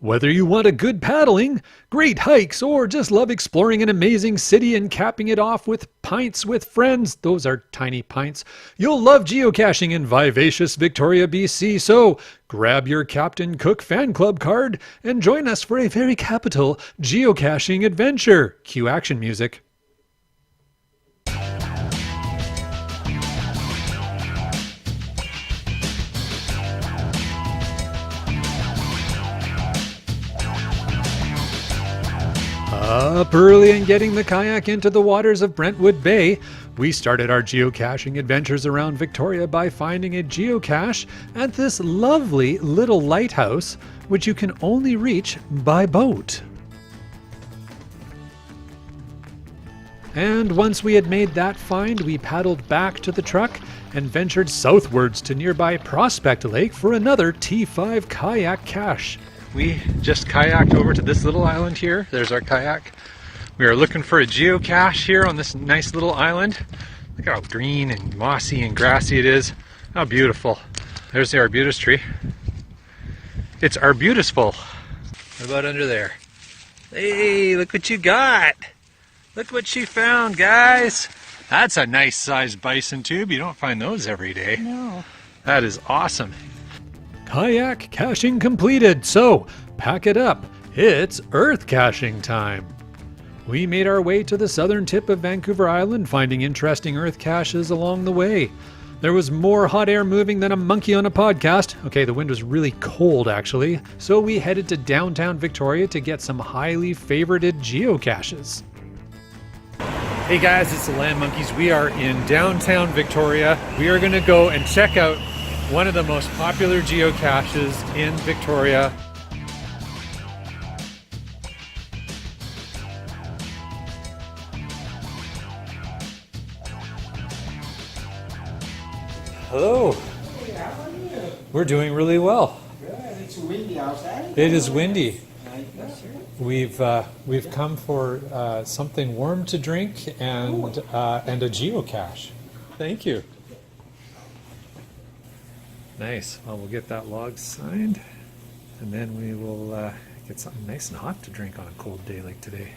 Whether you want a good paddling, great hikes, or just love exploring an amazing city and capping it off with pints with friends, those are tiny pints, you'll love geocaching in Vivacious Victoria BC. So grab your Captain Cook fan club card and join us for a very capital geocaching adventure. Cue action music. Up early and getting the kayak into the waters of Brentwood Bay, we started our geocaching adventures around Victoria by finding a geocache at this lovely little lighthouse, which you can only reach by boat. And once we had made that find, we paddled back to the truck and ventured southwards to nearby Prospect Lake for another T5 kayak cache. We just kayaked over to this little island here. There's our kayak. We are looking for a geocache here on this nice little island. Look how green and mossy and grassy it is. How beautiful. There's the arbutus tree. It's arbutusful. What about under there? Hey, look what you got. Look what she found, guys. That's a nice sized bison tube. You don't find those every day. No. That is awesome. Kayak caching completed, so pack it up. It's earth caching time. We made our way to the southern tip of Vancouver Island, finding interesting earth caches along the way. There was more hot air moving than a monkey on a podcast. Okay, the wind was really cold actually, so we headed to downtown Victoria to get some highly favorited geocaches. Hey guys, it's the LANMonkeys. We are in downtown Victoria. We are going to go and check out one of the most popular geocaches in Victoria. Hello. Hey, how are you? We're doing really well. Good. It's windy outside. It is windy. Yes, sir. We've come for something warm to drink and a geocache. Thank you. Nice. Well, we'll get that log signed, and then we will get something nice and hot to drink on a cold day like today.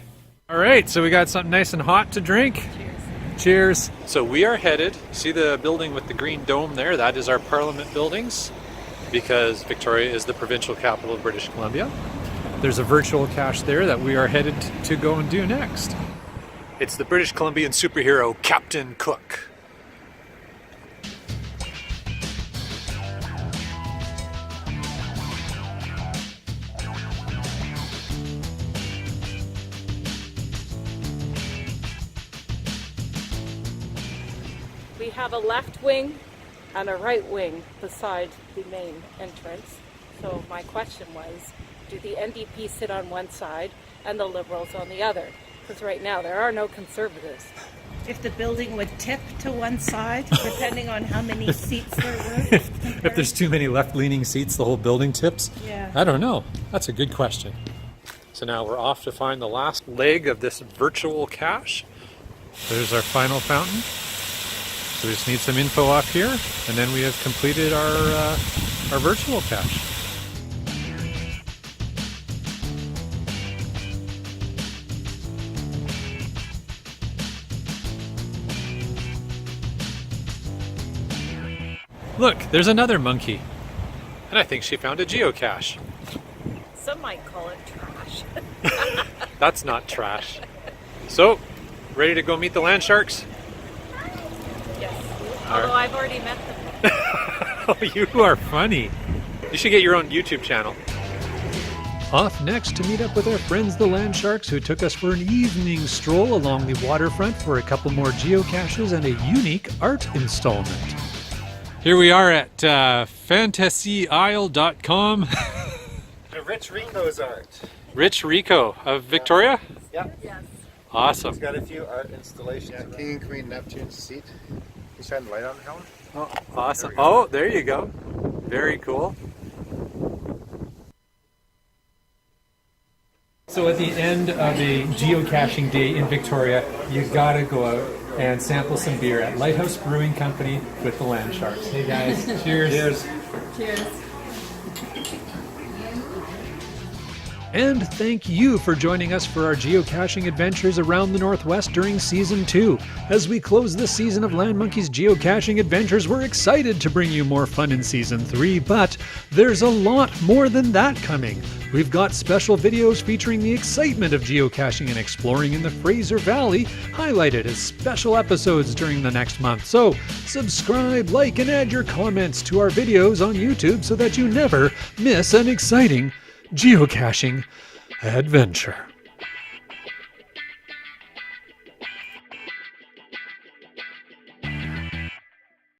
All right, so we got something nice and hot to drink. Cheers. Cheers. So we are headed, see the building with the green dome there? That is our Parliament buildings, because Victoria is the provincial capital of British Columbia. There's a virtual cache there that we are headed to go and do next. It's the British Columbian superhero Captain Cook. We have a left wing and a right wing beside the main entrance. So my question was, do the NDP sit on one side and the Liberals on the other? Because right now there are no Conservatives. If the building would tip to one side, depending on how many seats there were. If there's too many left-leaning seats, the whole building tips? Yeah. I don't know. That's a good question. So now we're off to find the last leg of this virtual cache. There's our final fountain. So we just need some info off here, and then we have completed our virtual cache. Look, there's another monkey. And I think she found a geocache. Some might call it trash. That's not trash. So, ready to go meet the Landsharkz? Yes. Although I've already met them. Oh, you are funny. You should get your own YouTube channel. Off next to meet up with our friends the Landsharkz, who took us for an evening stroll along the waterfront for a couple more geocaches and a unique art installment. Here we are at fantasyisle.com. Rich Rico's art. Rich Rico of Victoria? Yep. Yes. Awesome. He's got a few art installations. Yeah, King and Queen Neptune's seat. You shine the light on, Helen? Oh, awesome. Oh, there you go. Very cool. So at the end of a geocaching day in Victoria, you gotta go out and sample some beer at Lighthouse Brewing Company with the Landsharkz. Hey guys, cheers. Cheers. Cheers. And thank you for joining us for our geocaching adventures around the Northwest during Season 2. As we close this season of LANMonkeys Geocaching Adventures, we're excited to bring you more fun in Season 3, but there's a lot more than that coming. We've got special videos featuring the excitement of geocaching and exploring in the Fraser Valley, highlighted as special episodes during the next month. So subscribe, like, and add your comments to our videos on YouTube so that you never miss an exciting geocaching adventure.